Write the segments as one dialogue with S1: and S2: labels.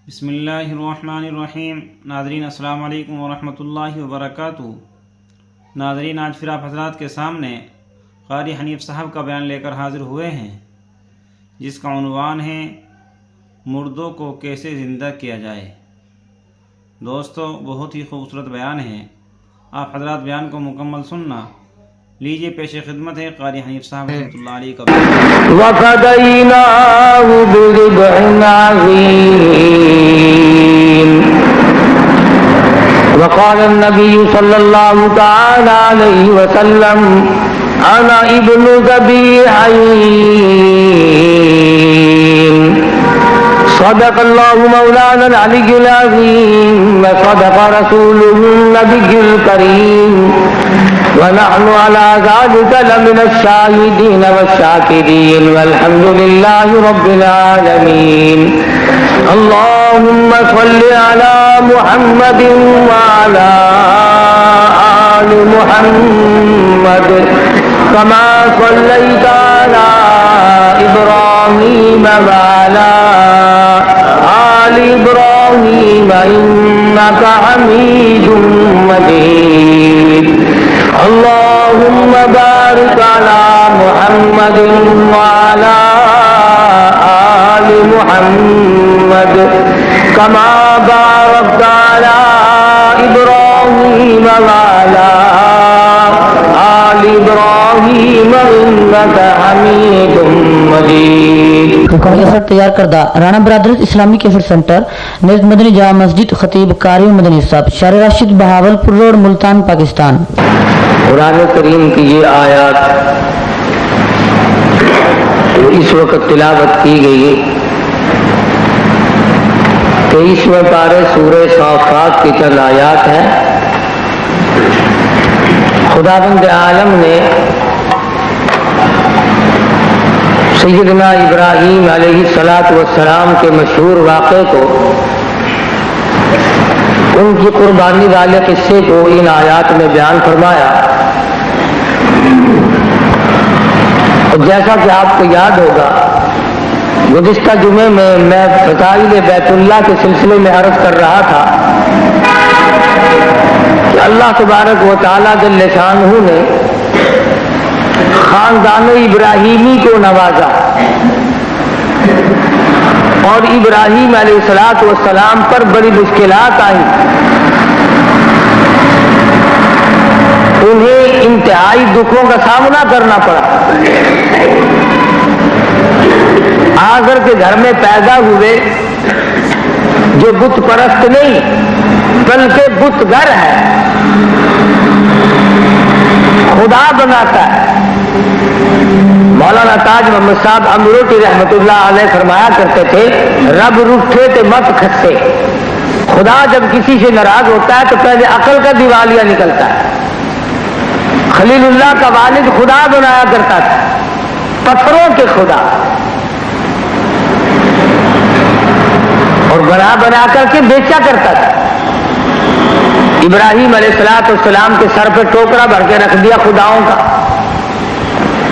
S1: بسم اللہ الرحمن الرحیم۔ ناظرین السلام علیکم ورحمۃ اللہ وبرکاتہ۔ ناظرین، آج پھر آپ حضرات کے سامنے قاری حنیف صاحب کا بیان لے کر حاضر ہوئے ہیں، جس کا عنوان ہے مردوں کو کیسے زندہ کیا جائے۔ دوستو، بہت ہی خوبصورت بیان ہے، آپ حضرات بیان کو مکمل سننا۔ لیجئے پیش خدمت ہے قاری حنیف صاحب رحمۃ اللہ علیہ کا بیان۔
S2: وَفَدَيْنَاهُ بِذِبْحٍ عَظِيمٍ۔ وقال النبي صلى الله تعالى عليه وسلم: أنا ابن ذبيحين۔ صدق الله مولانا العلي العظيم، وصدق رسوله النبي الكريم، ونحن على ذلك لمن الشاهدين والشاكرين، والحمد لله رب العالمين۔ اللهم صل على محمد وعلى آل محمد كما صليت على إبراهيم وعلى آل إبراهيم إنك حميد مجيد۔ اللهم بارك على محمد وعلى آل محمد كما باركت على إبراهيم وعلى آل إبراهيم إنك حميد مجيد۔
S3: کمیسر تیار کردہ رانا برادرز اسلامی کیفٹ سینٹر نزد مدنی جامع مسجد، خطیب قاری مدنی صاحب، شار راشد، بہاولپور روڈ، ملتان، پاکستان۔
S2: قرآن کریم کی یہ آیات جو اس وقت تلاوت کی گئی 23ویں پارے سورہ صافات کی چند آیات ہیں۔ خداوند عالم نے سیدنا ابراہیم علیہ السلام کے مشہور واقعے کو، ان کی قربانی والے قصے کو ان آیات میں بیان فرمایا۔ اور جیسا کہ آپ کو یاد ہوگا، گزشتہ جمعے میں فضائل بیت اللہ کے سلسلے میں عرض کر رہا تھا کہ اللہ تبارک و تعالیٰ جل شانہ نے خاندان ابراہیمی کو نوازا، اور ابراہیم علیہ السلام پر بڑی مشکلات آئیں، انہیں انتہائی دکھوں کا سامنا کرنا پڑا۔ آخر کے گھر میں پیدا ہوئے جو بت پرست نہیں بلکہ بت گر ہے، خدا بناتا ہے۔ مولانا تاج محمد صاحب امروٹی رحمت اللہ علیہ فرمایا کرتے تھے، رب روٹھے تے مت کھسے۔ خدا جب کسی سے ناراض ہوتا ہے تو پہلے عقل کا دیوالیہ نکلتا ہے۔ خلیل اللہ کا والد خدا بنایا کرتا تھا، پتھروں کے خدا، اور بنا بنا کر کے بیچا کرتا تھا۔ ابراہیم علیہ السلام کے سر پہ ٹوکرا بھر کے رکھ دیا خداؤں کا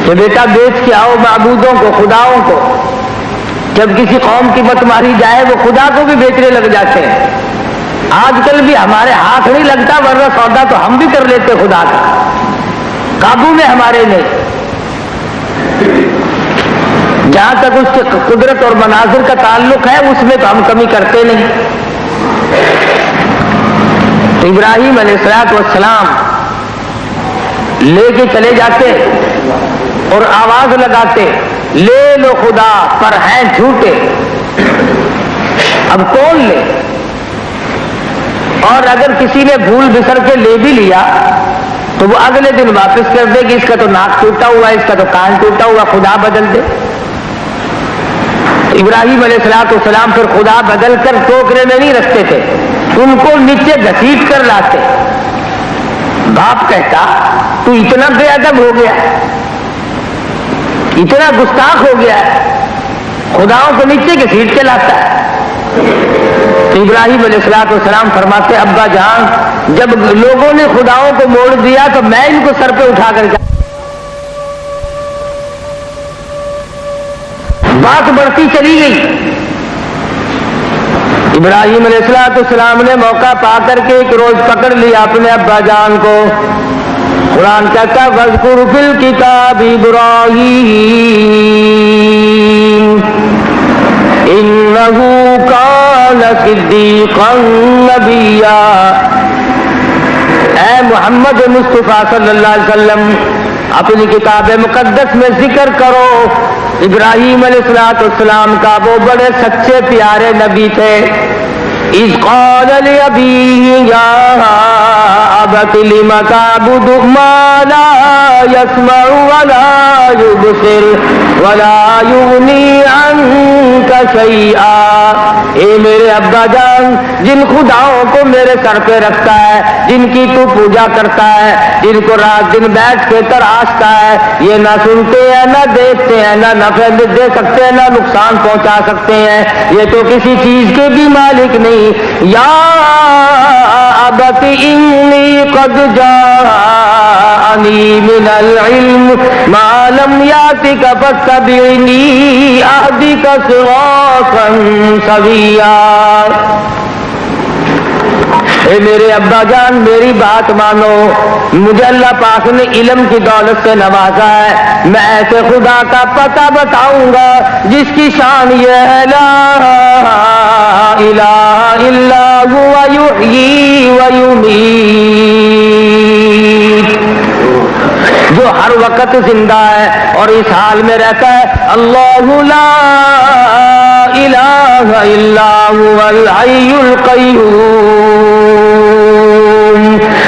S2: کہ بیٹا بیچ کے آؤ معبودوں کو، خداؤں کو۔ جب کسی قوم کی مت ماری جائے وہ خدا کو بھی بیچنے لگ جاتے ہیں۔ آج کل بھی ہمارے ہاتھ نہیں لگتا، ورنہ سودا تو ہم بھی کر لیتے خدا کا، قابو میں ہمارے نہیں۔ جہاں تک اس کے قدرت اور مناظر کا تعلق ہے اس میں تو ہم کمی کرتے نہیں۔ تو ابراہیم علیہ السلام لے کے چلے جاتے اور آواز لگاتے، لے لو خدا پر ہیں جھوٹے۔ اب کون لے؟ اور اگر کسی نے بھول بسر کے لے بھی لیا تو وہ اگلے دن واپس کر دے کہ اس کا تو ناک ٹوٹا ہوا ہے، اس کا تو کان ٹوٹا ہوا، خدا بدل دے۔ ابراہیم علیہ السلام پھر خدا بدل کر ٹوکرے میں نہیں رکھتے تھے، ان کو نیچے گھسیٹ کر لاتے۔ باپ کہتا، تو اتنا بے ادب ہو گیا، اتنا گستاخ ہو گیا، خداؤں کو نیچے گھسیٹ کے لاتا ہے۔ تو ابراہیم علیہ السلام فرماتے، ابا جان، جب لوگوں نے خداؤں کو موڑ دیا تو میں ان کو سر پہ اٹھا کر کے۔ بات بڑھتی چلی گئی، ابراہیم علیہ السلام نے موقع پا کر کے ایک روز پکڑ لیا اپنے ابا جان کو. قرآن کہتا ہے وَاذْكُرْ فِي الْكِتَابِ إِبْرَاهِيمَ إِنَّهُ كَانَ صِدِّيقًا نَبِيًّا. اے محمد مصطفیٰ صلی اللہ علیہ وسلم اپنی کتاب مقدس میں ذکر کرو ابراہیم علیہ السلام کا، وہ بڑے سچے پیارے نبی تھے. اذ قال لأبيه يا أبت لم تعبد ما لا يسمع ولا يبصر ولا يغني عنك شيئا. اے میرے ابا جان، جن خداؤں کو میرے سر پہ رکھتا ہے، جن کی تو پوجا کرتا ہے، جن کو رات دن بیٹھ کے تراشتا ہے، یہ نہ سنتے ہیں نہ دیکھتے ہیں، نہ نفع دے سکتے ہیں نہ نقصان پہنچا سکتے ہیں، یہ تو کسی چیز کے بھی مالک نہیں. یا ابت انی قد جاءنی من العلم ما لم یاتک فاتبعنی اهدک صراطا سویا. اے میرے ابا جان میری بات مانو، مجھے اللہ پاک نے علم کی دولت سے نوازا ہے، میں ایسے خدا کا پتہ بتاؤں گا جس کی شان یہ ہے لا الہ الا هو یحیی و یمیت، جو ہر وقت زندہ ہے اور اس حال میں رہتا ہے. اللہ لا الہ الا هو الحی القیوم.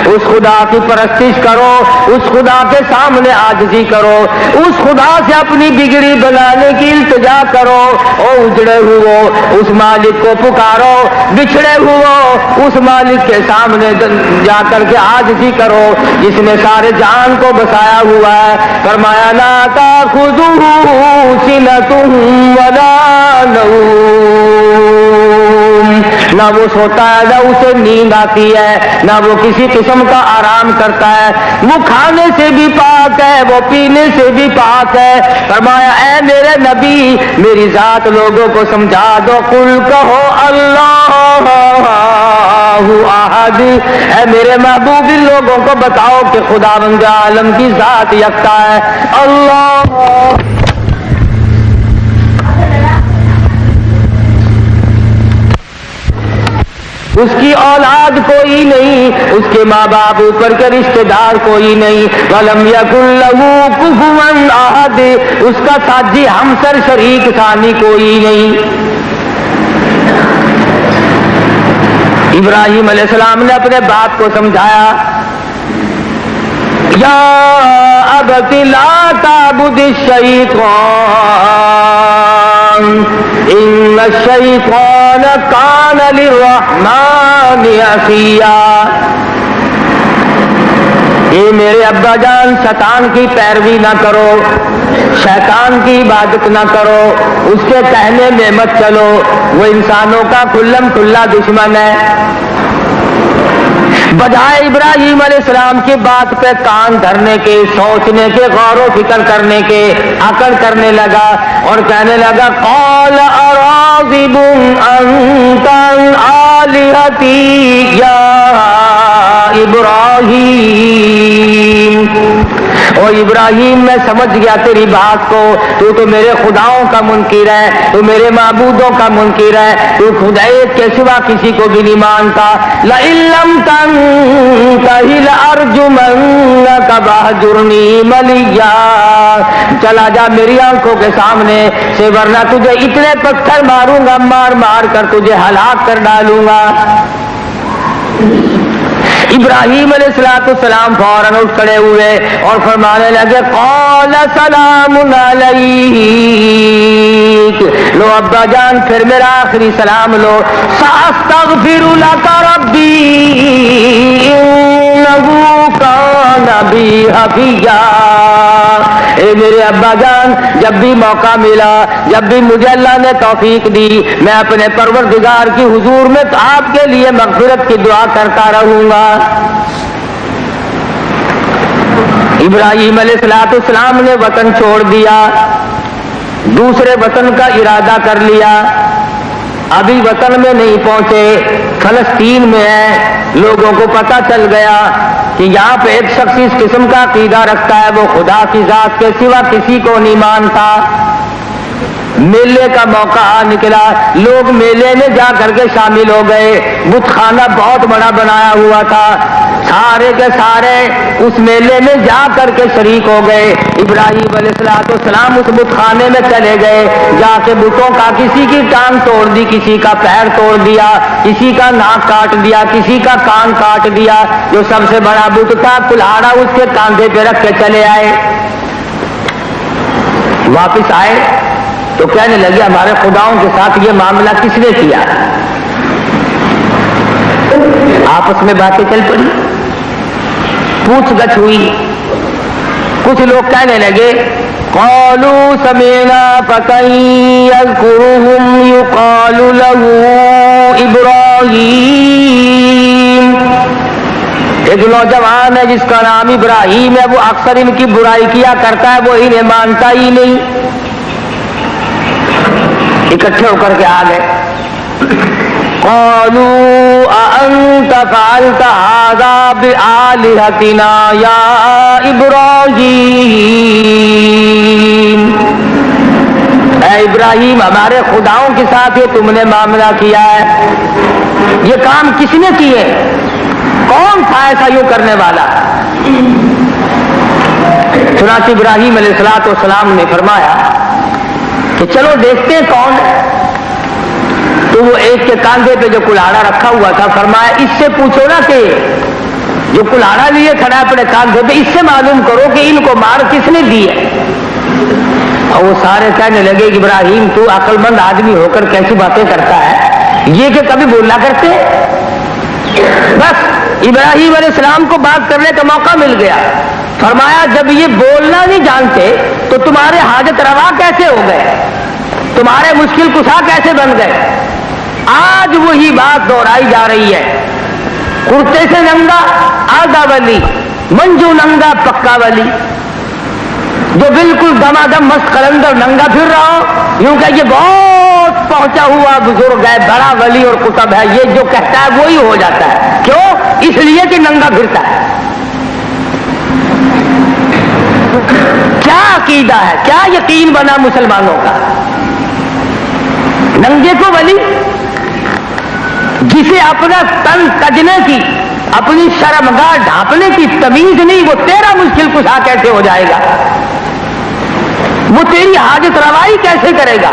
S2: اس خدا کی پرستش کرو، اس خدا کے سامنے عاجزی کرو، اس خدا سے اپنی بگڑی بنانے کی التجا کرو. او اجڑے ہوئے اس مالک کو پکارو، بچھڑے ہوئے اس مالک کے سامنے جا کر کے عاجزی کرو جس نے سارے جان کو بسایا ہوا ہے. فرمایا لا تأخذہ سنۃ ولا نوم، نہ وہ سوتا ہے نہ اسے نیند آتی ہے، نہ وہ کسی قسم کا آرام کرتا ہے. وہ کھانے سے بھی پاک ہے، وہ پینے سے بھی پاک ہے. فرمایا اے میرے نبی میری ذات لوگوں کو سمجھا دو. قل کہو اللہ احد، اے میرے محبوب ان لوگوں کو بتاؤ کہ خداوند عالم کی ذات یکتا ہے. اللہ اس کی اولاد کوئی نہیں، اس کے ماں باپ اوپر کے رشتہ دار کوئی نہیں. وَلَمْ يَكُنْ لَهُ كُفُوًا أَحَدٌ، اس کا ساجی ہمسر شریک ثانی کوئی نہیں. ابراہیم علیہ السلام نے اپنے باپ کو سمجھایا یا ابت لا تعبد الشیطان ان الشیطان کان للرحمن عصیا. اے میرے ابا جان شیطان کی پیروی نہ کرو، شیطان کی عبادت نہ کرو، اس کے کہنے میں مت چلو، وہ انسانوں کا کھلم کھلا دشمن ہے. بجائے ابراہیم علیہ السلام کی بات پہ کان دھرنے کے، سوچنے کے، غور و فکر کرنے کے، عقل کرنے لگا اور کہنے لگا قال اراغب انت عن آلہتی یا ابراہیم. او ابراہیم میں سمجھ گیا تیری بات کو، تو میرے خداؤں کا منکر ہے، تو میرے معبودوں کا منکر ہے، تو خدایت کے سوا کسی کو بھی نہیں مانتا. لئن لم تنتہ لارجمنک واہجرنی ملیا، چلا جا میری آنکھوں کے سامنے سے ورنہ تجھے اتنے پتھر ماروں گا، مار مار کر تجھے ہلاک کر ڈالوں گا. ابراہیم علیہ السلام فوراً اٹھ کھڑے ہوئے اور فرمانے لگے قال سلام علیک. لو ابا جان پھر میرا آخری سلام لو. ساستغفر لک ربی انہ کان بی حفیا. اے میرے ابا جان جب بھی موقع ملا، جب بھی مجھے اللہ نے توفیق دی، میں اپنے پروردگار کی حضور میں آپ کے لیے مغفرت کی دعا کرتا رہوں گا. ابراہیم علیہ السلام نے وطن چھوڑ دیا، دوسرے وطن کا ارادہ کر لیا. ابھی وطن میں نہیں پہنچے، فلسطین میں ہے، لوگوں کو پتہ چل گیا کہ یہاں پہ ایک شخص اس قسم کا عقیدہ رکھتا ہے، وہ خدا کی ذات کے سوا کسی کو نہیں مانتا۔ میلے کا موقع نکلا، لوگ میلے میں جا کر کے شامل ہو گئے، بت خانہ بہت بڑا بنایا ہوا تھا، سارے کے سارے اس میلے میں جا کر کے شریک ہو گئے۔ ابراہیم علیہ السلام اس بت خانے میں چلے گئے، جا کے بتوں کا کسی کی ٹانگ توڑ دی، کسی کا پیر توڑ دیا، کسی کا ناک کاٹ دیا، کسی کا کان کاٹ دیا۔ جو سب سے بڑا بت تھا کلہاڑا اس کے کاندھے پہ رکھ کے چلے آئے۔ واپس آئے تو کہنے لگے ہمارے خداؤں کے ساتھ یہ معاملہ کس نے کیا؟ آپس میں باتیں چل پڑی، پوچھ گچھ ہوئی۔ کچھ لوگ کہنے لگے قالوا سمعنا فتى يذكرهم يقال له ابراہیم، ایک نوجوان ہے جس کا نام ابراہیم ہے، وہ اکثر ان کی برائی کیا کرتا ہے، وہ انہیں مانتا ہی نہیں۔ اکٹھے ہو کر کے آ گئے۔ قالوا أأنت فعلت هذا بآلهتنا يا إبراہیم، اے ابراہیم ہمارے خداؤں کے ساتھ یہ تم نے معاملہ کیا ہے، یہ کام کس نے کیے؟ کون تھا ایسا یوں کرنے والا؟ چنانچہ ابراہیم علیہ السلام نے فرمایا کہ چلو دیکھتے ہیں کون ہے۔ تو وہ ایک کے کاندھے پہ جو کلاڑا رکھا ہوا تھا فرمایا اس سے پوچھو نا کہ جو کلاڑا لیے کھڑا اپنے کاندھے پہ، اس سے معلوم کرو کہ ان کو مار کس نے دی ہے۔ اور وہ سارے کہنے لگے کہ ابراہیم تو عقل مند آدمی ہو کر کیسی باتیں کرتا ہے، یہ کہ کبھی بولنا کرتے۔ بس ابراہیم علیہ السلام کو بات کرنے کا موقع مل گیا۔ فرمایا جب یہ بولنا نہیں جانتے تو تمہارے حاجت روا کیسے ہو گئے، تمہارے مشکل کشا کیسے بن گئے؟ آج وہی بات دہرائی جا رہی ہے، کرتے سے ننگا آدھا ولی، منجو ننگا پکا ولی، جو بالکل دمادم مست قلندر ننگا پھر رہا ہو، یوں کہ یہ بہت پہنچا ہوا بزرگ ہے، بڑا ولی اور قطب ہے، یہ جو کہتا ہے وہی ہو جاتا ہے۔ کیوں؟ اس لیے کہ ننگا پھرتا ہے۔ کیا عقیدہ ہے، کیا یقین بنا مسلمانوں کا؟ ننگے کو ولی، جسے اپنا تن تجنے کی، اپنی شرمگاہ ڈھانپنے کی تمیز نہیں، وہ تیرا مشکل کشا کیسے ہو جائے گا؟ وہ تیری حاجت روائی کیسے کرے گا؟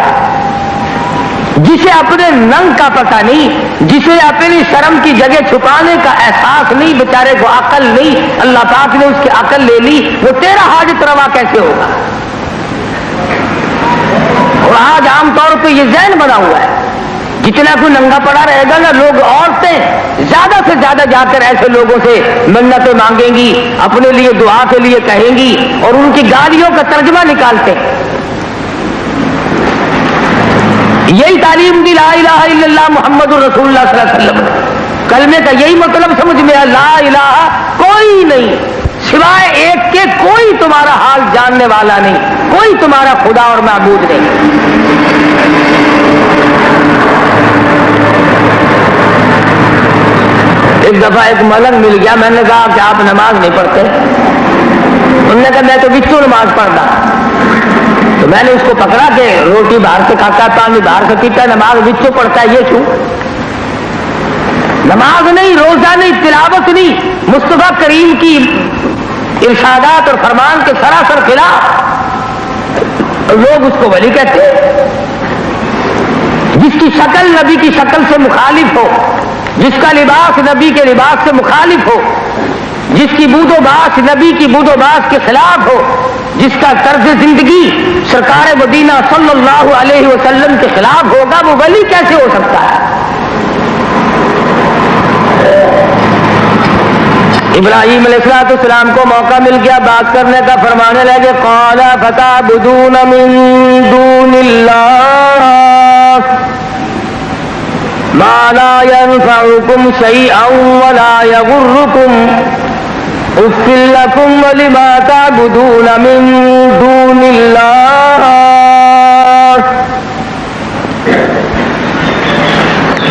S2: جسے اپنے ننگ کا پتہ نہیں، جسے اپنی شرم کی جگہ چھپانے کا احساس نہیں، بیچارے کو عقل نہیں، اللہ پاک نے اس کی عقل لے لی، وہ تیرا حاجت روا کیسے ہوگا؟ اور آج عام طور پہ یہ ذہن بنا ہوا ہے، جتنا کوئی ننگا پڑا رہے گا نا، لوگ عورتیں زیادہ سے زیادہ جا کر ایسے لوگوں سے منتیں مانگیں گی، اپنے لیے دعا کے لیے کہیں گی، اور ان کی گالیوں کا ترجمہ نکالتے ہیں۔ یہی تعلیم دی لا الہ الا اللہ محمد رسول اللہ صلی اللہ علیہ وسلم، کلمے کا یہی مطلب سمجھ میں ہے، لا الہ کوئی نہیں سوائے ایک کے، کوئی تمہارا حال جاننے والا نہیں، کوئی تمہارا خدا اور معبود نہیں۔ ایک دفعہ ایک ملنگ مل گیا، میں نے کہا کہ آپ نماز نہیں پڑھتے؟ انہوں نے کہا میں تو بچوں نماز پڑھتا۔ تو میں نے اس کو پکڑا کہ روٹی باہر سے کھاتا ہے، پانی باہر سے پیتا ہے، نماز بچوں پڑھتا ہے، یہ کیوں؟ نماز نہیں، روزہ نہیں، تلاوت نہیں، مصطفیٰ کریم کی ارشادات اور فرمان کے سراسر خلاف لوگ اس کو ولی کہتے ہیں۔ جس کی شکل نبی کی شکل سے مخالف ہو، جس کا لباس نبی کے لباس سے مخالف ہو، جس کی بود و باس نبی کی بود و باس کے خلاف ہو، جس کا طرز زندگی سرکار مدینہ صلی اللہ علیہ وسلم کے خلاف ہوگا، وہ ولی کیسے ہو سکتا ہے؟ ابراہیم علیہ السلام کو موقع مل گیا بات کرنے کا، فرمانے لگے قال فتعبدون من دون اللہ ما لا ينفعكم شيئا ولا يضركم اف لكم ولما تعبدون من دون اللہ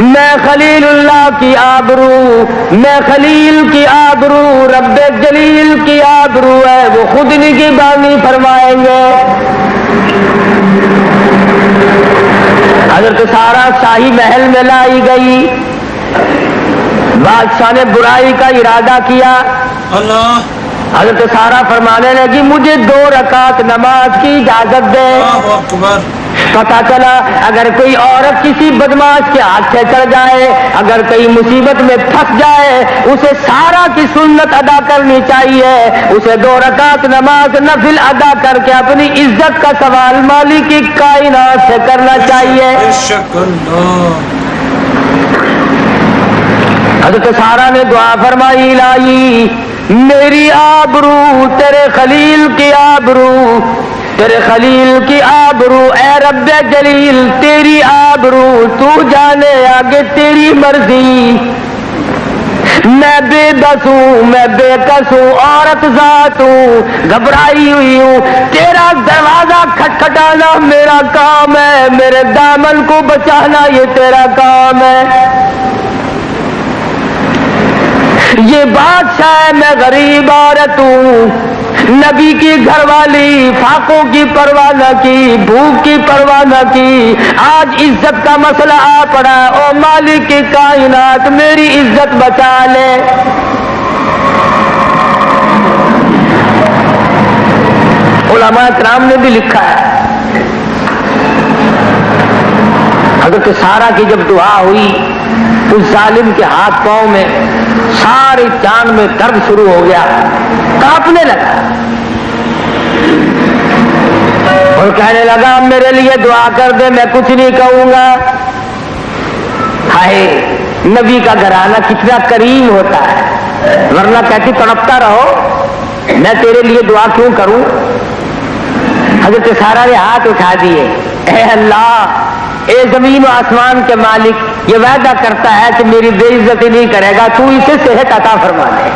S2: میں خلیل اللہ کی آبرو، میں خلیل کی آبرو رب جلیل کی آبرو ہے، وہ خود نگہبانی فرمائیں گے۔ حضرت سارا شاہی محل میں لائی گئی، بادشاہ نے برائی کا ارادہ کیا،
S1: اللہ
S2: حضرت سارا فرمانے لگی مجھے 2 رکعت نماز کی اجازت دے۔
S1: اللہ اکبر۔
S2: پتا چلا اگر کوئی عورت کسی بدماش کے ہاتھ سے چڑھ جائے، اگر کئی مصیبت میں پھنس جائے، اسے سارا کی سنت ادا کرنی چاہیے، اسے 2 رکعت نماز نفل ادا کر کے اپنی عزت کا سوال مالک کی کائنات سے کرنا چاہیے۔ حضرت سارا نے دعا فرمائی الہی میری آبرو تیرے خلیل کی آبرو، تیرے خلیل کی آبرو اے رب جلیل تیری آبرو، تو جانے آگے تیری مرضی، میں بے بس ہوں، میں بے کس ہوں، عورت ذات ہوں، گھبرائی ہوئی ہوں، تیرا دروازہ کھٹکھٹانا میرا کام ہے، میرے دامن کو بچانا یہ تیرا کام ہے۔ یہ بادشاہ ہے میں غریب عورت ہوں، نبی کی گھر والی، فاقوں کی پرواہ نہ کی، بھوک کی پرواہ نہ کی، آج عزت کا مسئلہ آ پڑا، او مالک کی کائنات میری عزت بچا لے۔ علماء کرام نے بھی لکھا ہے حضرت سارا کی جب دعا ہوئی اس ظالم کے ہاتھ پاؤں میں ساری جان میں درد شروع ہو گیا، کانپنے لگا اور کہنے لگا میرے لیے دعا کر دے، میں کچھ نہیں کہوں گا۔ ہائے نبی کا گھرانہ کتنا کریم ہوتا ہے، ورنہ کہتی تڑپتا رہو، میں تیرے لیے دعا کیوں کروں۔ حضرت سارا نے ہاتھ اٹھا دیے، اے اللہ، اے زمین و آسمان کے مالک، یہ وعدہ کرتا ہے کہ میری بے عزتی نہیں کرے گا، تو اسے صحت عطا فرما دے۔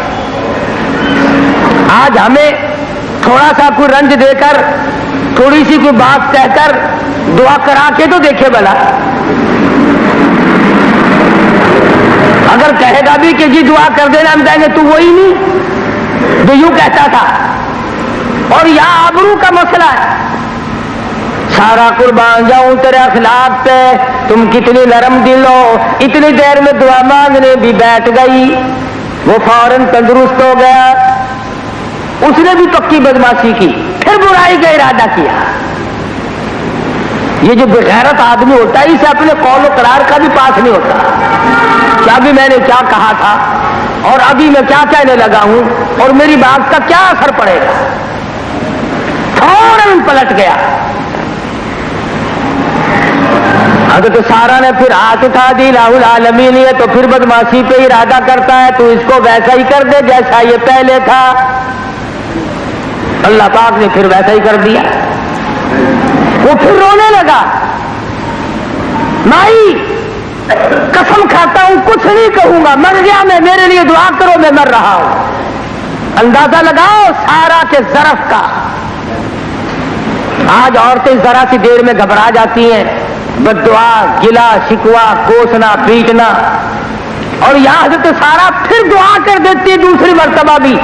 S2: آج ہمیں تھوڑا سا کوئی رنج دے کر، تھوڑی سی کوئی بات کہہ کر دعا کرا کے تو دیکھے بلا، اگر کہے گا بھی کہ جی دعا کر دینا، ہم کہیں گے تو وہی نہیں جو یوں کہتا تھا۔ اور یہاں آبرو کا مسئلہ ہے، سارا قربان جاؤں تیرے اخلاق پہ، تم کتنی نرم دل ہو، اتنی دیر میں دعا مانگنے بھی بیٹھ گئی، وہ فوراً تندرست ہو گیا، اس نے بھی پکی بدماشی کی، پھر برائی کا ارادہ کیا۔ یہ جو بغیرت آدمی ہوتا ہے اسے اپنے قول و قرار کا بھی پاس نہیں ہوتا، کیا بھی میں نے کیا کہا تھا اور ابھی میں کیا کہنے لگا ہوں اور میری بات کا کیا اثر پڑے گا، فوراً پلٹ گیا۔ حضرت سارا نے پھر ہاتھ اٹھا دی، الہ العالمین یہ تو پھر بدماشی پہ ارادہ کرتا ہے، تو اس کو ویسا ہی کر دے جیسا یہ پہلے تھا۔ اللہ پاک نے پھر ویسا ہی کر دیا، وہ پھر رونے لگا، مائی قسم کھاتا ہوں کچھ نہیں کہوں گا، مر گیا میں، میرے لیے دعا کرو، میں مر رہا ہوں۔ اندازہ لگاؤ سارا کے ظرف کا۔ آج عورتیں ذرا سی دیر میں گھبرا جاتی ہیں، بددعا، گلا شکوا، کوسنا پیٹنا، اور یہاں حضرت سارا پھر دعا کر دیتی ہے دوسری مرتبہ بھی،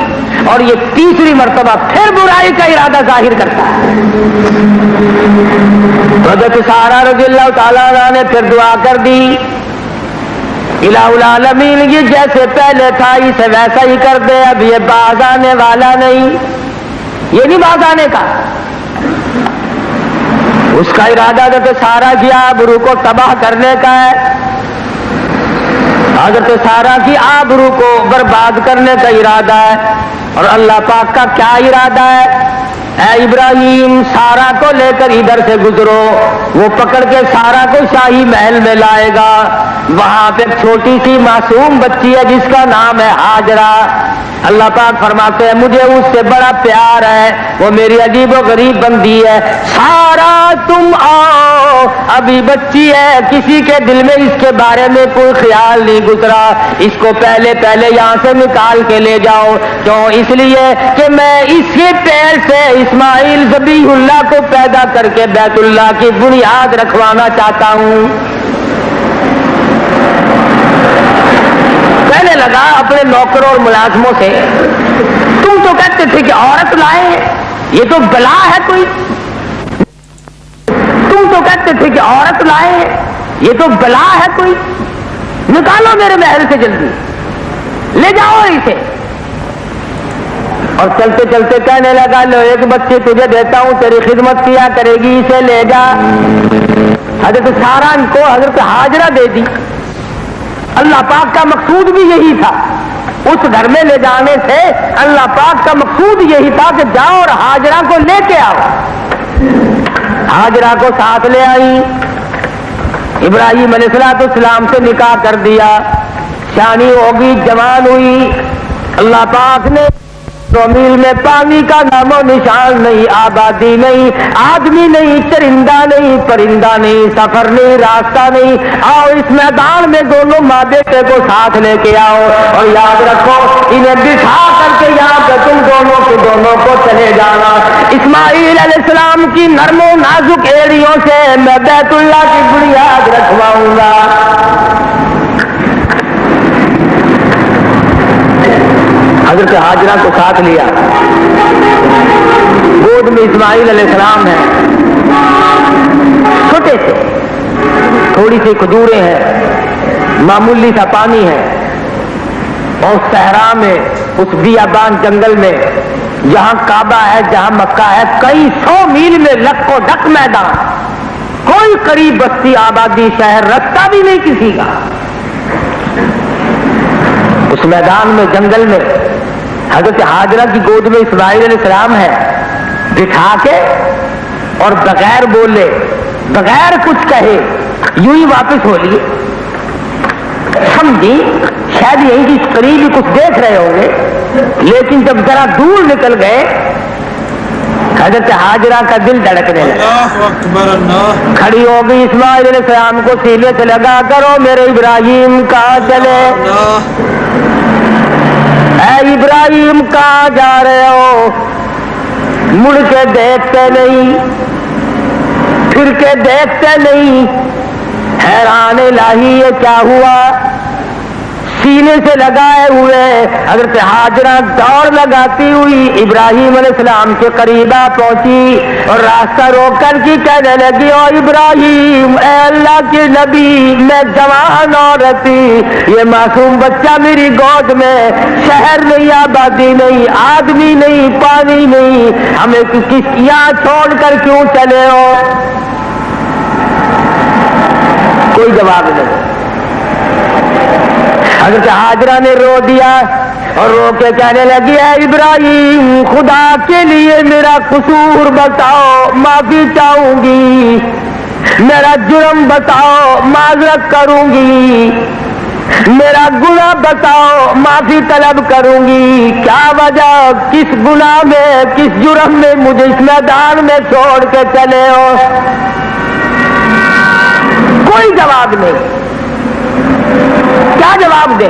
S2: اور یہ تیسری مرتبہ پھر برائی کا ارادہ ظاہر کرتا ہے۔ حضرت سارا رضی اللہ تعالیٰ عنہ نے پھر دعا کر دی، الہ العالمین یہ جیسے پہلے تھا اسے ویسا ہی کر دے، اب یہ باز آنے والا نہیں، یہ نہیں باز آنے کا۔ اس کا ارادہ حضرت سارا کی آبرو کو تباہ کرنے کا ہے، حضرت سارا کی آبرو کو برباد کرنے کا ارادہ ہے۔ اور اللہ پاک کا کیا ارادہ ہے؟ اے ابراہیم سارا کو لے کر ادھر سے گزرو، وہ پکڑ کے سارا کو شاہی محل میں لائے گا، وہاں پہ چھوٹی سی معصوم بچی ہے جس کا نام ہے ہاجرہ۔ اللہ پاک فرماتے ہیں مجھے اس سے بڑا پیار ہے، وہ میری عجیب و غریب بندی ہے، سارا تم آؤ، ابھی بچی ہے، کسی کے دل میں اس کے بارے میں کوئی خیال نہیں گزرا، اس کو پہلے یہاں سے نکال کے لے جاؤ۔ کیوں؟ اس لیے کہ میں اس کے پیر سے اسماعیل ذبیح اللہ کو پیدا کر کے بیت اللہ کی بنیاد رکھوانا چاہتا ہوں۔ لگا اپنے نوکروں اور ملازموں سے، تم تو کہتے تھے کہ عورت لائے ہیں، یہ تو بلا ہے کوئی، تم تو کہتے تھے کہ عورت لائے ہیں، یہ تو بلا ہے کوئی، نکالو میرے محل سے جلدی، لے جاؤ اسے۔ اور چلتے چلتے کہنے لگا لو ایک بچی تجھے دیتا ہوں، تیری خدمت کیا کرے گی، اسے لے جا۔ حضرت سارہ کو حضرت ہاجرہ دے دی۔ اللہ پاک کا مقصود بھی یہی تھا، اس گھر میں لے جانے سے اللہ پاک کا مقصود یہی تھا کہ جاؤ اور ہاجرہ کو لے کے آؤ۔ ہاجرہ کو ساتھ لے آئی، ابراہیم علیہ السلام سے نکاح کر دیا، شانی ہوگی، جوان ہوئی۔ اللہ پاک نے 2 میل میں پانی کا نام و نشان نہیں، آبادی نہیں، آدمی نہیں، چرندہ نہیں، پرندہ نہیں، سفر نہیں، راستہ نہیں۔ آؤ اس میدان میں دونوں ماں بیٹے کو ساتھ لے کے آؤ، اور یاد رکھو انہیں بٹھا کر کے یہاں پہ تم دونوں کو چلے جانا۔ اسماعیل علیہ السلام کی نرم و نازک ایڑیوں سے میں بیت اللہ کی بنیاد رکھواؤں گا۔ حضرت ہاجرہ کو ساتھ لیا، گود میں اسماعیل علیہ السلام ہے، چھوٹے سے، تھوڑی سی کھجوریں ہیں، معمولی سا پانی ہے، اور صحرا میں اس بیابان جنگل میں جہاں کعبہ ہے، جہاں مکہ ہے، کئی 100 میل میں لک و ڈک میدان، کوئی قریب بستی آبادی شہر رستہ بھی نہیں کسی کا۔ اس میدان میں جنگل میں حضرت ہاجرہ کی گود میں اسماعیل علیہ السلام ہے، بٹھا کے اور بغیر بولے، بغیر کچھ کہے یوں ہی واپس ہو لیے۔ سمجھی شاید یہیں کی قریب ہی کچھ دیکھ رہے ہوں گے، لیکن جب ذرا دور نکل گئے حضرت ہاجرہ کا دل دھڑکنے لگا، کھڑی ہو گئی، اسماعیل علیہ السلام کو سینے سے لگا کرو میرے ابراہیم کہاں چلے، اے ابراہیم کہاں جا رہے ہو، مڑ کے دیکھتے نہیں، پھر کے دیکھتے نہیں، حیران الہی یہ کیا ہوا۔ سینے سے لگائے ہوئے حضرت ہاجرہ دوڑ لگاتی ہوئی ابراہیم علیہ السلام کے قریب پہنچی اور راستہ روک کر کی کہنے لگی، او ابراہیم اے اللہ کے نبی، میں جوان عورت تھی، یہ معصوم بچہ میری گود میں، شہر نہیں، آبادی نہیں، آدمی نہیں، پانی نہیں، ہمیں کس یہاں چھوڑ کر کیوں چلے ہو؟ کوئی جواب نہیں۔ حضرت ہاجرہ نے رو دیا اور رو کے کہنے لگی، اے ابراہیم خدا کے لیے میرا قصور بتاؤ، معافی چاہوں گی، میرا جرم بتاؤ، معذرت کروں گی، میرا گناہ بتاؤ، معافی طلب کروں گی، کیا وجہ، کس گناہ میں، کس جرم میں مجھے اس میدان میں چھوڑ کے چلے ہو؟ کوئی جواب نہیں۔ کیا جواب دے؟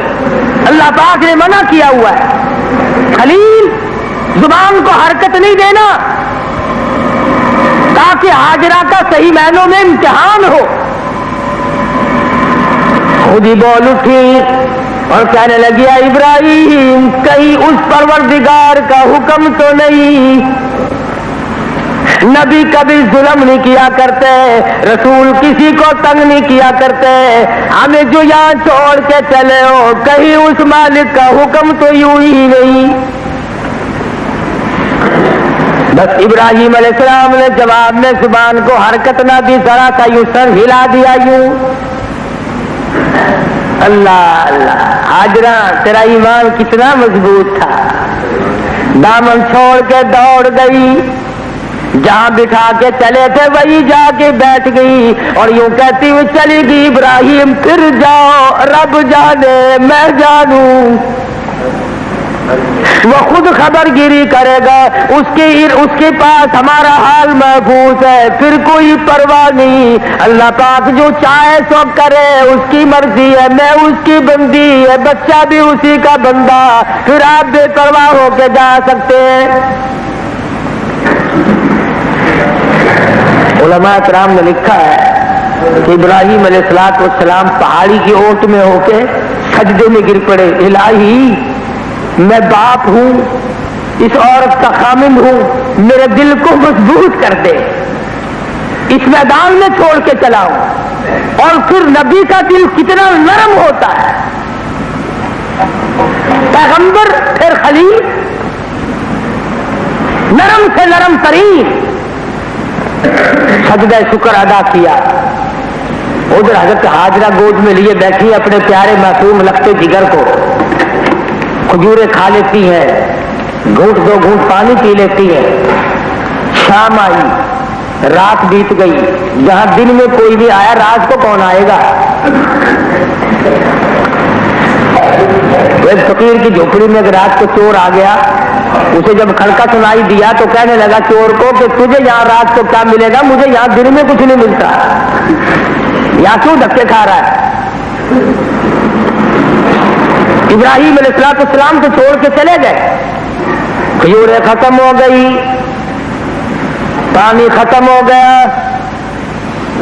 S2: اللہ پاک نے منع کیا ہوا ہے، خلیل زبان کو حرکت نہیں دینا تاکہ ہاجرہ کا صحیح معنوں میں امتحان ہو۔ خود ہی بول اٹھی اور کہنے لگی، اے ابراہیم کہیں اس پروردگار کا حکم تو نہیں، نبی کبھی ظلم نہیں کیا کرتے، رسول کسی کو تنگ نہیں کیا کرتے، ہمیں جو یہاں چھوڑ کے چلے ہو کہیں اس مالک کا حکم تو یوں ہی نہیں؟ بس ابراہیم علیہ السلام نے جواب میں زبان کو حرکت نہ دی، ذرا سا یوں سر ہلا دیا یوں۔ اللہ اللہ، ہاجرہ تیرا ایمان کتنا مضبوط تھا، دامن چھوڑ کے دوڑ گئی، جہاں بٹھا کے چلے تھے وہی جا کے بیٹھ گئی اور یوں کہتی ہوئی چلی گئی، ابراہیم پھر جاؤ، رب جانے میں جانوں، وہ خود خبر گیری کرے گا، اس کے پاس ہمارا حال محفوظ ہے، پھر کوئی پرواہ نہیں، اللہ پاک جو چاہے سو کرے، اس کی مرضی ہے، میں اس کی بندی ہے، بچہ بھی اسی کا بندہ، پھر آپ بے پرواہ ہو کے جا سکتے ہیں۔ علماء کرام نے لکھا ہے کہ ابراہیم علیہ السلام پہاڑی کی اوٹ میں ہو کے سجدے میں گر پڑے، الہی میں باپ ہوں، اس عورت کا خامند ہوں، میرے دل کو مضبوط کر دے، اس میدان میں چھوڑ کے چلاؤ۔ اور پھر نبی کا دل کتنا نرم ہوتا ہے، پیغمبر پھر خلیل، نرم سے نرم ترین سجدہ شکر ادا کیا۔ ادھر حضرت ہاجرہ گود میں لیے بیٹھی اپنے پیارے معصوم لگتے جگر کو، کھجوریں کھا لیتی ہیں، گھونٹ دو گھونٹ پانی پی لیتی ہیں۔ شام آئی، رات بیت گئی، جہاں دن میں کوئی بھی آیا رات کو کون آئے گا؟ ایک فقیر کی جھوپڑی میں اگر رات کو چور آ گیا، اسے جب کھڑکا سنائی دیا تو کہنے لگا چور کو کہ تجھے یہاں رات کو کیا ملے گا، مجھے یہاں دن میں کچھ نہیں ملتا، یہاں کیوں دھکے کھا رہا ہے؟ ابراہیم علیہ السلام تو چھوڑ کے چلے گئے، کھجوریں ختم ہو گئی، پانی ختم ہو گیا،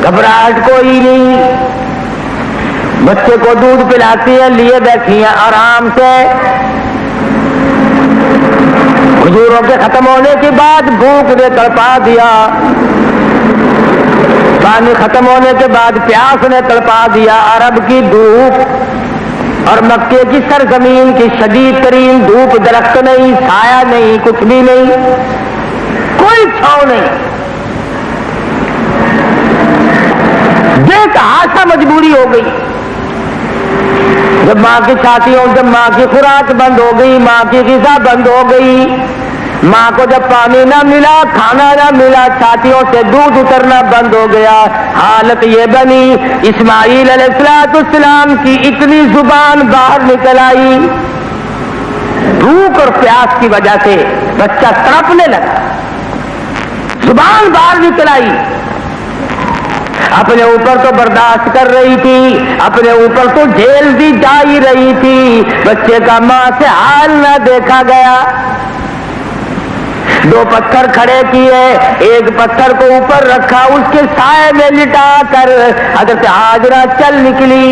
S2: گھبراہٹ کوئی نہیں، بچے کو دودھ پلاتی ہیں، لیے بیٹھی ہیں آرام سے۔ کھجوروں کے ختم ہونے کے بعد بھوک نے تڑپا دیا، پانی ختم ہونے کے بعد پیاس نے تڑپا دیا، عرب کی دھوپ اور مکے کی سرزمین کی شدید ترین دھوپ، درخت نہیں، سایہ نہیں، کچھ بھی نہیں، کوئی چھاؤں نہیں، بے تحاشا مجبوری ہو گئی۔ جب ماں کی چھاتیوں، جب ماں کی خوراک بند ہو گئی، ماں کی غذا بند ہو گئی، ماں کو جب پانی نہ ملا، کھانا نہ ملا، چھاتیوں سے دودھ اترنا بند ہو گیا، حالت یہ بنی اسماعیل علیہ السلام کی اتنی زبان باہر نکل آئی، بھوک اور پیاس کی وجہ سے بچہ تڑپنے لگا، زبان باہر نکل آئی۔ اپنے اوپر تو برداشت کر رہی تھی، اپنے اوپر تو جھیل دی جا ہی رہی تھی، بچے کا ماں سے حال نہ دیکھا گیا۔ دو پتھر کھڑے کیے، ایک پتھر کو اوپر رکھا، اس کے سائے میں لٹا کر حضرت ہاجرہ چل نکلی۔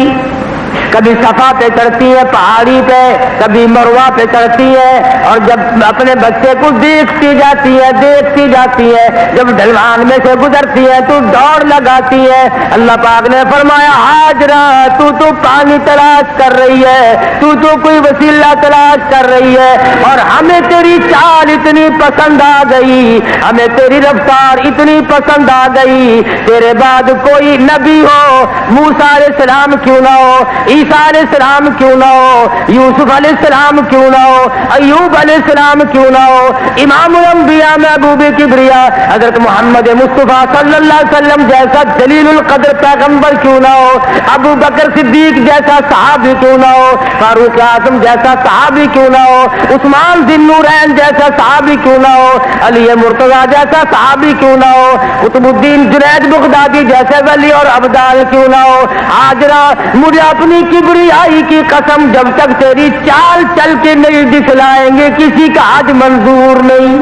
S2: کبھی صفا پہ چڑھتی ہے پہاڑی پہ، کبھی مروہ پہ چڑھتی ہے، اور جب اپنے بچے کو دیکھتی جاتی ہے، جب ڈھلوان میں سے گزرتی ہے تو دوڑ لگاتی ہے۔ اللہ پاک نے فرمایا ہاجرہ تو پانی تلاش کر رہی ہے، تو کوئی وسیلہ تلاش کر رہی ہے، اور ہمیں تیری چال اتنی پسند آ گئی، ہمیں تیری رفتار اتنی پسند آ گئی، تیرے بعد کوئی نبی ہو، موسیٰ علیہ السلام کیوں نہ ہو، عیسیٰ علیہ السلام کیوں نہ ہو، یوسف علیہ السلام کیوں نہ ہو، ایوب علیہ السلام کیوں نہ ہو، امام الانبیاء محبوب کبریا حضرت محمد مصطفیٰ صلی اللہ علیہ وسلم جیسا جلیل القدر پیغمبر کیوں نہ ہو، ابو بکر صدیق جیسا صحابی کیوں نہ ہو، فاروق اعظم جیسا صحابی کیوں نہ ہو، عثمان ذی النورین جیسا صحابی کیوں نہ ہو، علی مرتضیٰ جیسا صحابی کیوں نہ ہو، قطب الدین جنید بغدادی جیسے ولی اور ابدال کیوں نہ ہو۔ ہاجرہ مجھے اپنی کبریائی کی قسم، جب تک تیری چال چل کے نہیں دکھلائیں گے کسی کا حج منظور نہیں۔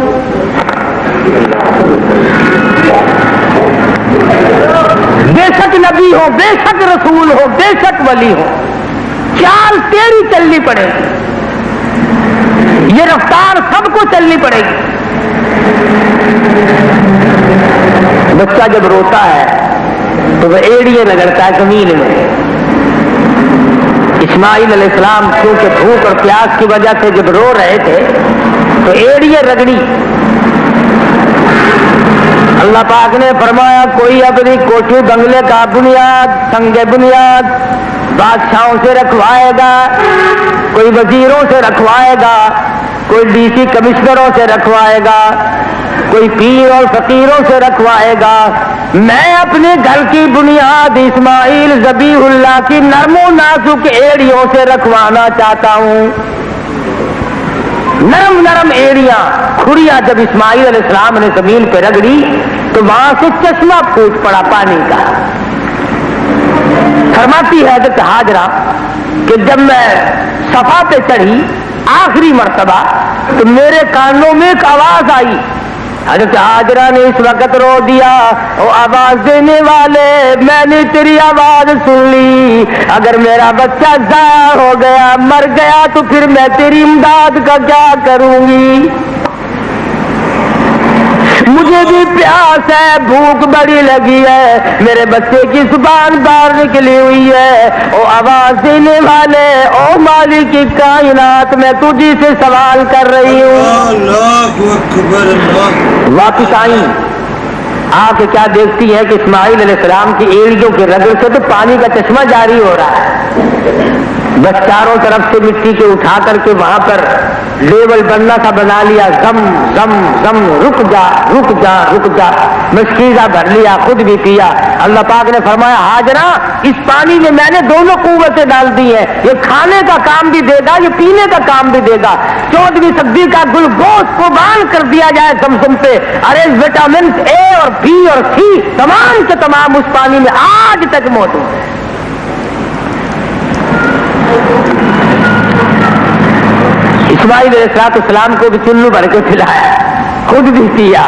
S2: بے شک نبی ہو، بے شک رسول ہو، بے شک ولی ہو، چال تیری چلنی پڑے گی، یہ رفتار سب کو چلنی پڑے گی۔ بچہ جب روتا ہے تو وہ ایڑیے رگڑتا ہے زمین میں۔ اسماعیل علیہ السلام کیونکہ بھوک اور پیاس کی وجہ سے جب رو رہے تھے تو ایڑیے رگڑی۔ اللہ پاک نے فرمایا کوئی اپنی کوٹھی بنگلے کا بنیاد، سنگ بنیاد بادشاہوں سے رکھوائے گا، کوئی وزیروں سے رکھوائے گا، کوئی ڈی سی کمشنروں سے رکھوائے گا، کوئی پیر اور فقیروں سے رکھوائے گا، میں اپنے گھر کی بنیاد اسماعیل ذبیح اللہ کی نرم و نازک ایڑیوں سے رکھوانا چاہتا ہوں۔ نرم نرم ایڑیاں، کھڑیاں جب اسماعیل علیہ السلام نے زمین پہ رگڑی تو وہاں سے چشمہ پھوٹ پڑا پانی کا۔ فرماتی ہے حضرت ہاجرہ کہ جب میں صفا پہ چڑھی آخری مرتبہ تو میرے کانوں میں ایک آواز آئی، حضرت حاجرہ نے اس وقت رو دیا، او آواز دینے والے میں نے تیری آواز سن لی، اگر میرا بچہ ضائع ہو گیا مر گیا تو پھر میں تیری امداد کا کیا کروں گی؟ مجھے بھی پیاس ہے، بھوک بڑی لگی ہے، میرے بچے کی زبان باہر نکلی ہوئی ہے۔ او آواز دینے والے، او مالک کی کائنات، میں تجھی سے سوال کر رہی ہوں۔
S4: اللہ اکبر اللہ۔
S2: واپس آئی، آ کے کیا دیکھتی ہے کہ اسماعیل علیہ السلام کی ایڑیوں کے رگڑ سے تو پانی کا چشمہ جاری ہو رہا ہے، بس چاروں طرف سے مٹی کے اٹھا کر کے وہاں پر لیول بننا سا بنا لیا، زم زم زم، رک جا رک جا رک جا، مشکیزہ بھر لیا، خود بھی پیا۔ اللہ پاک نے فرمایا ہاجرہ اس پانی میں نے دونوں قوتیں ڈال دی ہیں، یہ کھانے کا کام بھی دے گا، یہ پینے کا کام بھی دے گا۔ 14ویں صدی کا گلوکوز قربان کر دیا جائے زمزم پہ، ارے وٹامن اے اور بی اور سی تمام کے تمام اس پانی میں آج تک موجود ہے۔ اسماعیل علیہ السلام کو بھی چلو بھر کے پلایا، خود بھی پیا،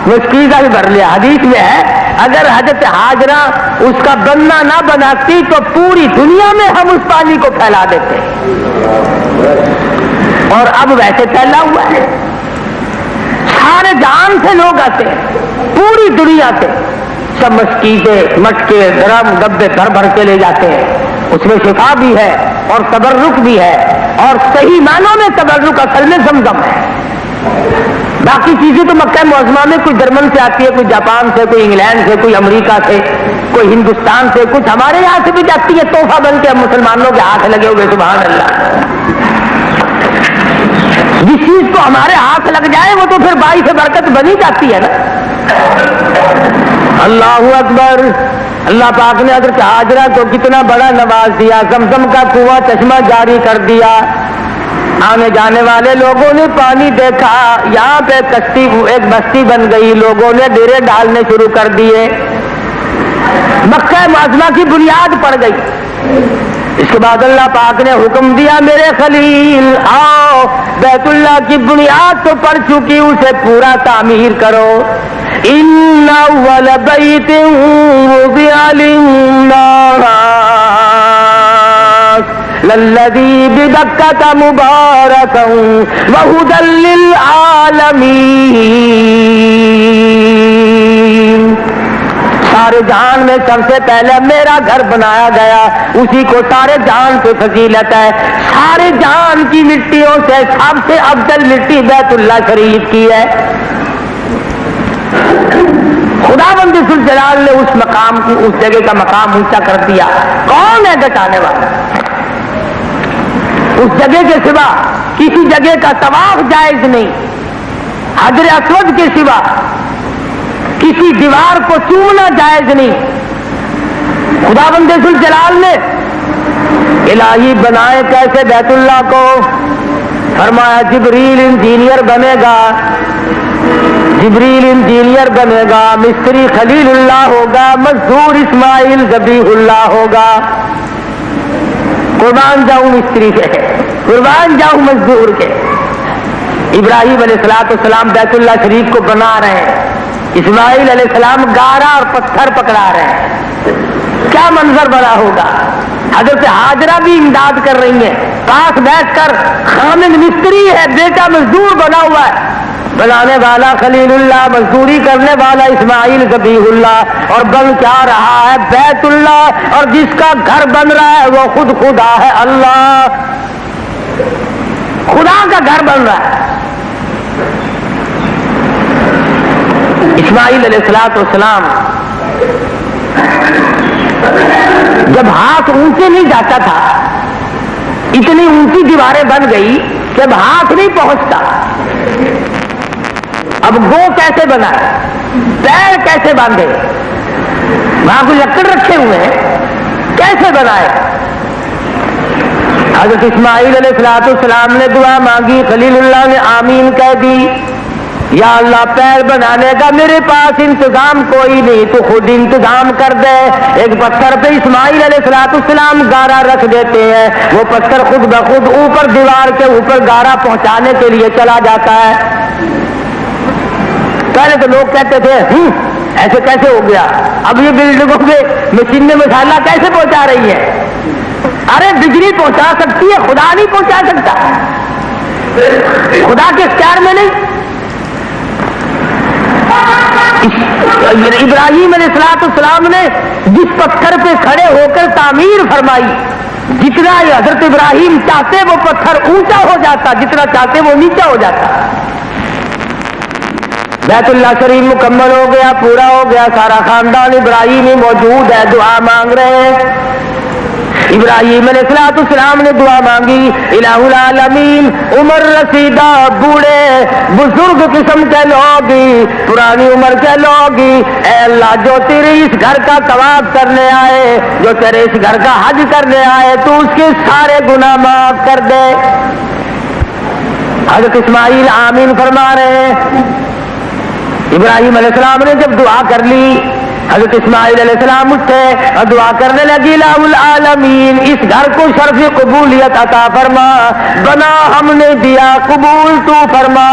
S2: مشکیزہ بھی بھر لیا۔ حدیث میں ہے اگر حضرت حاجرہ اس کا بننا نہ بناتی تو پوری دنیا میں ہم اس پانی کو پھیلا دیتے، اور اب ویسے پھیلا ہوا ہے، سارے جہان سے لوگ آتے ہیں، پوری دنیا سے، سب مشکیزے مٹکے ڈرم ڈبے بھر بھر کے لے جاتے ہیں۔ اس میں شفا بھی ہے اور تبرک بھی ہے، اور صحیح معنوں میں تبرک اصل میں زمزم ہے۔ باقی چیزیں تو مکہ معظمہ میں کوئی جرمن سے آتی ہے، کوئی جاپان سے، کوئی انگلینڈ سے، کوئی امریکہ سے، کوئی ہندوستان سے، کچھ ہمارے یہاں سے بھی جاتی ہے تحفہ بن کے، ہم مسلمانوں کے ہاتھ لگے ہوئے، سبحان اللہ۔ جس چیز کو ہمارے ہاتھ لگ جائے وہ تو پھر باعث برکت بنی جاتی ہے نا۔ اللہ اکبر۔ اللہ پاک نے حضرت حاجرہ کو کتنا بڑا نواز دیا، زمزم کا کنواں چشمہ جاری کر دیا۔ آنے جانے والے لوگوں نے پانی دیکھا، یہاں پہ کشتی ایک بستی بن گئی، لوگوں نے ڈیرے ڈالنے شروع کر دیے، مکہ معظمہ کی بنیاد پڑ گئی۔ اس کے بعد اللہ پاک نے حکم دیا میرے خلیل آؤ، بیت اللہ کی بنیاد تو پڑ چکی، اسے پورا تعمیر کرو۔ ان اول بیت وضع للناس للذی ببکۃ مبارکا وہدی للعالمین۔ سارے جہان میں سب سے پہلے میرا گھر بنایا گیا، اسی کو سارے جہان پہ فضیلت ہے۔ سارے جہان کی مٹیوں سے سب سے افضل مٹی بیت اللہ شریف کی ہے۔ خداوند ذوالجلال نے اس مقام کو، اس جگہ کا مقام اونچا کر دیا۔ کون ہے گٹانے والا؟ اس جگہ کے سوا کسی جگہ کا طواف جائز نہیں، حجر اسود کے سوا کسی دیوار کو چومنا جائز نہیں۔ خداوند ذوالجلال نے الہی بنائے کیسے بیت اللہ کو؟ فرمایا جبریل انجینئر بنے گا، جبریل انجینئر بنے گا، مستری خلیل اللہ ہوگا، مزدور اسماعیل ذبیح اللہ ہوگا۔ قربان جاؤں مستری کے، قربان جاؤں مزدور کے۔ ابراہیم علیہ السلام بیت اللہ شریف کو بنا رہے ہیں، اسماعیل علیہ السلام گارا اور پتھر پکڑا رہے ہیں، کیا منظر بنا ہوگا۔ حضرت حاجرہ بھی امداد کر رہی ہیں، پاس بیٹھ کر خامد مستری ہے، بیٹا مزدور بنا ہوا ہے، بنانے والا خلیل اللہ، مزدوری کرنے والا اسماعیل ذبیح اللہ، اور بن کیا رہا ہے بیت اللہ، اور جس کا گھر بن رہا ہے وہ خود خدا ہے، اللہ خدا کا گھر بن رہا ہے۔ اسماعیل علیہ السلام جب ہاتھ اونچے نہیں جاتا تھا، اتنی اونچی دیواریں بن گئی کہ اب ہاتھ نہیں پہنچتا، اب گو کیسے بنا، پیر کیسے باندھے، وہاں کوئی لکڑ رکھے ہوئے ہیں، کیسے بنائے؟ حضرت اسماعیل علیہ السلام نے دعا مانگی، خلیل اللہ نے آمین کہہ دی، یا اللہ پیر بنانے کا میرے پاس انتظام کوئی نہیں، تو خود انتظام کر دے۔ ایک پتھر پہ اسماعیل علیہ السلام گارا رکھ دیتے ہیں، وہ پتھر خود بخود اوپر دیوار کے اوپر گارا پہنچانے کے لیے چلا جاتا ہے۔ پہلے تو لوگ کہتے تھے ایسے کیسے ہو گیا، اب یہ بلڈنگوں میں مشین میں مسالہ کیسے پہنچا رہی ہے؟ ارے بجلی پہنچا سکتی ہے، خدا نہیں پہنچا سکتا، خدا کے اختیار میں نہیں۔ ابراہیم علیہ السلام نے جس پتھر پہ کھڑے ہو کر تعمیر فرمائی، جتنا حضرت ابراہیم چاہتے وہ پتھر اونچا ہو جاتا، جتنا چاہتے وہ نیچا ہو جاتا۔ بیت اللہ شریف مکمل ہو گیا، پورا ہو گیا، سارا خاندان ابراہیمی موجود ہے، دعا مانگ رہے ہیں۔ ابراہیم علیہ السلام نے دعا مانگی، الہ العالمین عمر رسیدہ بوڑھے بزرگ قسم کے لوگ، پرانی عمر کے لوگ، اے اللہ جو تیرے اس گھر کا طواف کرنے آئے، جو تیرے اس گھر کا حج کرنے آئے، تو اس کے سارے گناہ معاف کر دے۔ حضرت اسماعیل آمین فرما رہے ہیں۔ ابراہیم علیہ السلام نے جب دعا کر لی، حضرت اسماعیل علیہ السلام اٹھے اور دعا کرنے لگی، الہ العالمین اس گھر کو شرف قبولیت عطا فرما، بنا ہم نے دیا، قبول تو فرما،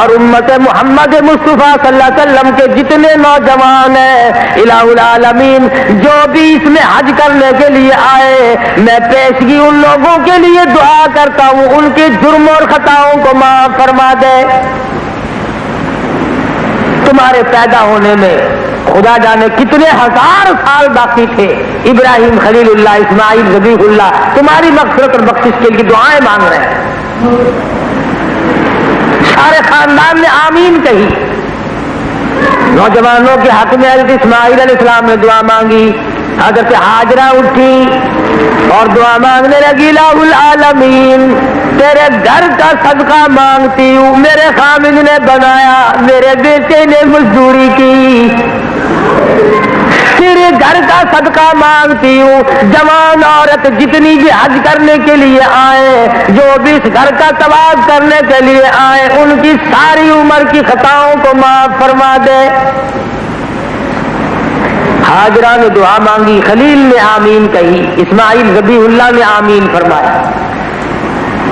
S2: اور امت محمد مصطفیٰ صلی اللہ علیہ وسلم کے جتنے نوجوان ہیں، الہ العالمین جو بھی اس میں حج کرنے کے لیے آئے، میں پیشگی ان لوگوں کے لیے دعا کرتا ہوں، ان کے جرم اور خطاؤں کو معاف فرما دے۔ تمہارے پیدا ہونے میں خدا جانے کتنے ہزار سال باقی تھے، ابراہیم خلیل اللہ، اسماعیل ذبیح اللہ تمہاری مغفرت اور بخشش کے لیے دعائیں مانگ رہے ہیں۔ سارے خاندان نے آمین کہی۔ نوجوانوں کے حق میں حضرت اسماعیل علیہ السلام نے دعا مانگی، حضرت ہاجرہ اٹھی اور دعا مانگنے لگی، الہ العالمین تیرے گھر کا صدقہ مانگتی ہوں، میرے خامد نے بنایا، میرے بیٹے نے مزدوری کی، تیرے گھر کا صدقہ مانگتی ہوں، جوان عورت جتنی بھی حج کرنے کے لیے آئے، جو بھی اس گھر کا طواف کرنے کے لیے آئے، ان کی ساری عمر کی خطاؤں کو معاف فرما دے۔ ہاجرہ نے دعا مانگی، خلیل نے آمین کہی، اسماعیل ذبیح اللہ نے آمین فرمایا۔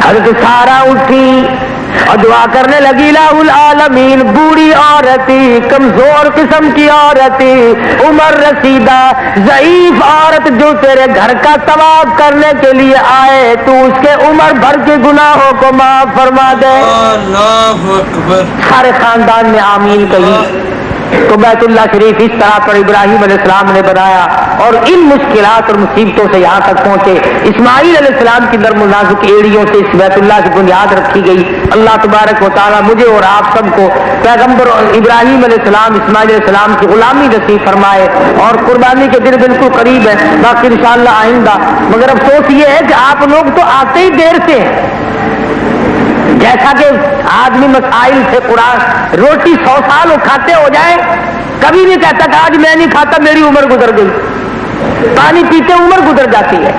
S2: حضرت سارہ اٹھی اور دعا کرنے لگی، الہ العالمین بوڑھی عورتی، کمزور قسم کی عورتی، عمر رسیدہ ضعیف عورت جو تیرے گھر کا طواف کرنے کے لیے آئے، تو اس کے عمر بھر کے گناہوں کو معاف فرما دے۔
S4: اللہ اکبر۔
S2: سارے خاندان نے آمین کہی تو بیت اللہ شریف اس طرح پر ابراہیم علیہ السلام نے بنایا، اور ان مشکلات اور مصیبتوں سے یہاں تک پہنچے۔ اسماعیل علیہ السلام کی نرم و نازک ایڑیوں سے اس بیت اللہ کی بنیاد رکھی گئی۔ اللہ تبارک و تعالیٰ مجھے اور آپ سب کو پیغمبر ابراہیم علیہ السلام، اسماعیل علیہ السلام کی غلامی نصیب فرمائے، اور قربانی کے دن بالکل قریب ہے، باقی انشاءاللہ آئندہ۔ مگر افسوس یہ ہے کہ آپ لوگ تو آتے ہی دیر سے ہیں، جیسا کہ آدمی مسائل سے قرآن روٹی 100 سال کھاتے ہو جائے، کبھی نہیں کہتا کہ آج میں نہیں کھاتا میری عمر گزر گئی، پانی پیتے عمر گزر جاتی ہے۔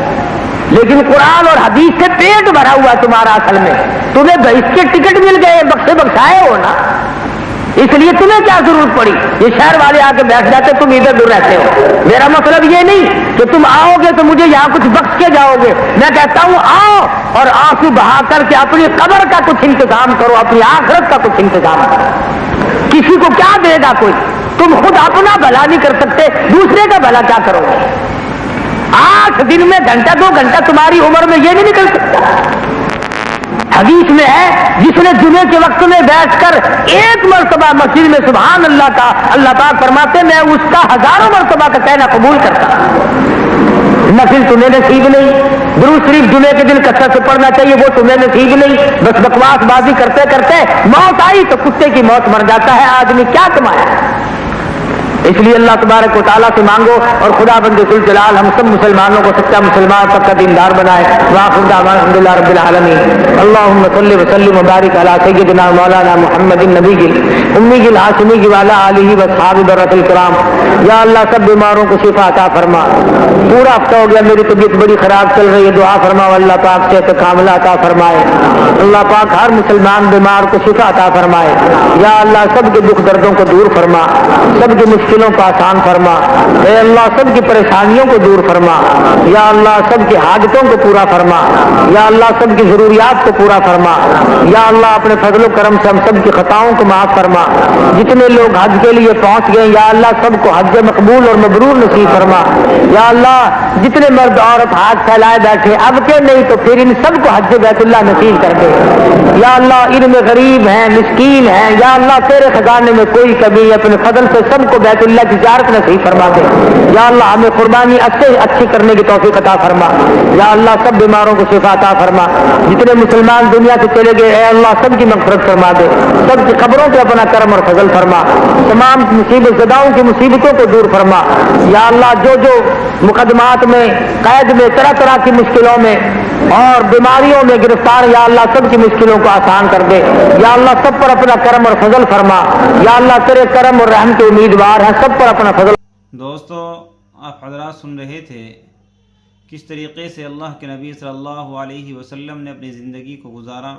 S2: لیکن قرآن اور حدیث سے پیٹ بھرا ہوا تمہارا، اصل میں تمہیں بہشت کے ٹکٹ مل گئے، بخشے بخشائے ہو نا، اس لیے تمہیں کیا ضرورت پڑی؟ یہ شہر والے آ کے بیٹھ جاتے، تم ادھر دور رہتے ہو۔ میرا مطلب یہ نہیں کہ تم آؤ گے تو مجھے یہاں کچھ بخش کے جاؤ گے، میں کہتا ہوں آؤ اور آنسو بہا کر کے اپنی قبر کا کچھ انتظام کرو، اپنی آخرت کا کچھ انتظام کرو۔ کسی کو کیا دے گا کوئی؟ تم خود اپنا بھلا نہیں کر سکتے، دوسرے کا بھلا کیا کرو گے؟ 8 دن میں گھنٹہ 2 گھنٹہ تمہاری عمر میں یہ نہیں نکل سکتا۔ حدیث میں ہے جس نے جمعے کے وقت میں بیٹھ کر 1 مرتبہ مسجد میں سبحان اللہ کا، اللہ پاک فرماتے میں اس کا 1000 مرتبہ کا کہنا قبول کرتا۔ نفل تمہیں نصیب نہیں، درود شریف جمعے کے دن کثرت سے پڑھنا چاہیے، وہ تمہیں نصیب نہیں، بس بکواس بازی کرتے کرتے موت آئی تو کتے کی موت مر جاتا ہے آدمی، کیا کمایا؟ اس لیے اللہ تبارک و تعالیٰ سے مانگو، اور خدا بند ذوالجلال ہم سب مسلمانوں کو سچا مسلمان، پکا دیندار بنائے۔ وآخر دعوانا الحمدللہ رب العالمین۔ اللہم صلی وسلم وبارک علی سیدنا مولانا محمد النبی امی الہاشمی وعلی آلہ واصحابہ برۃ الکرام۔ یا اللہ سب بیماروں کو شفا عطا فرما۔ پورا ہفتہ ہو گیا میری طبیعت بڑی خراب چل رہی ہے، دعا فرماؤ اللہ پاک صحت کاملہ عطا فرمائے۔ اللہ پاک ہر مسلمان بیمار کو شفا عطا فرمائے یا اللہ سب کے دکھ دردوں کو دور فرما سب کی مشکلوں کو آسان فرما اے اللہ سب کی پریشانیوں کو دور فرما یا اللہ سب کی حاجتوں کو پورا فرما یا اللہ سب کی ضروریات کو پورا فرما یا اللہ اپنے فضل و کرم سے ہم سب کی خطاؤں کو معاف فرما جتنے لوگ حج کے لیے پہنچ گئے یا اللہ سب کو حج مقبول اور مبرور نصیب فرما یا اللہ جتنے مرد عورت ہاتھ پھیلائے بیٹھے اب کے نہیں تو پھر ان سب کو حج بیت اللہ نصیب کر دے یا اللہ ان میں غریب ہیں مسکین ہیں یا اللہ تیرے خزانے میں کوئی کمی اپنے فضل سے سب کو بیت اللہ کی زیارت نصیب فرما دے یا اللہ ہمیں قربانی اچھی کرنے کی توفیق عطا فرما یا اللہ سب بیماروں کو شفا عطا فرما جتنے مسلمان دنیا سے چلے گئے اے اللہ سب کی مغفرت فرما دے سب کی قبروں پہ اپنا کرم اور فضل فرما تمام مصیبت زداؤں کی مصیبتوں کو دور فرما یا اللہ جو مقدمات میں قید میں طرح طرح کی مشکلوں میں اور بیماریوں میں گرفتار یا اللہ سب کی مشکلوں کو آسان کر دے یا اللہ سب پر اپنا کرم اور فضل فرما یا اللہ تیرے کرم اور رحم کے امیدوار ہیں سب پر اپنا فضل.
S1: دوستو آپ حضرات سن رہے تھے کس طریقے سے اللہ کے نبی صلی اللہ علیہ وسلم نے اپنی زندگی کو گزارا.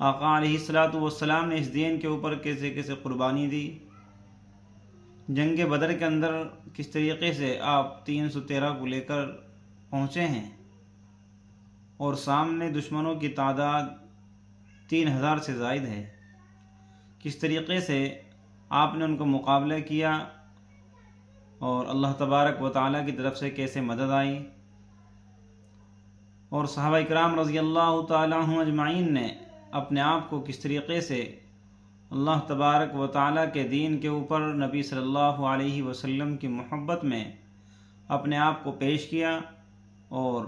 S1: آقا علیہ الصلوۃ والسلام نے اس دین کے اوپر کیسے کیسے قربانی دی. جنگ بدر کے اندر کس طریقے سے آپ 313 کو لے کر پہنچے ہیں اور سامنے دشمنوں کی تعداد 3000 سے زائد ہے. کس طریقے سے آپ نے ان کو مقابلہ کیا اور اللہ تبارک و تعالیٰ کی طرف سے کیسے مدد آئی اور صحابہ کرام رضی اللہ تعالیٰ عنہم اجمعین نے اپنے آپ کو کس طریقے سے اللہ تبارک و تعالیٰ کے دین کے اوپر نبی صلی اللہ علیہ وسلم کی محبت میں اپنے آپ کو پیش کیا اور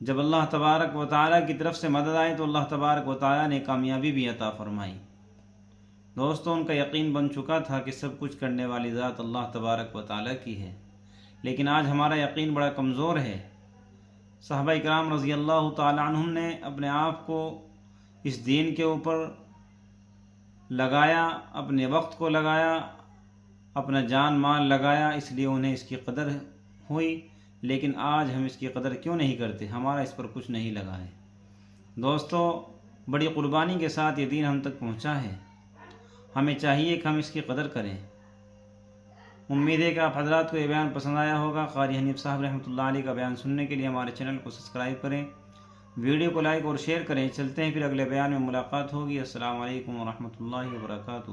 S1: جب اللہ تبارک و تعالیٰ کی طرف سے مدد آئی تو اللہ تبارک و تعالیٰ نے کامیابی بھی عطا فرمائی. دوستوں ان کا یقین بن چکا تھا کہ سب کچھ کرنے والی ذات اللہ تبارک و تعالیٰ کی ہے، لیکن آج ہمارا یقین بڑا کمزور ہے. صحابہ کرام رضی اللہ تعالیٰ عنہم نے اپنے آپ کو اس دین کے اوپر لگایا، اپنے وقت کو لگایا، اپنا جان مال لگایا، اس لیے انہیں اس کی قدر ہوئی. لیکن آج ہم اس کی قدر کیوں نہیں کرتے؟ ہمارا اس پر کچھ نہیں لگا ہے. دوستو بڑی قربانی کے ساتھ یہ دین ہم تک پہنچا ہے، ہمیں چاہیے کہ ہم اس کی قدر کریں. امید ہے کہ آپ حضرات کو یہ بیان پسند آیا ہوگا. قاری حنیف صاحب رحمۃ اللہ علیہ کا بیان سننے کے لیے ہمارے چینل کو سبسکرائب کریں، ویڈیو کو لائک اور شیئر کریں. چلتے ہیں پھر اگلے بیان میں ملاقات ہوگی. السلام علیکم ورحمۃ اللہ وبرکاتہ.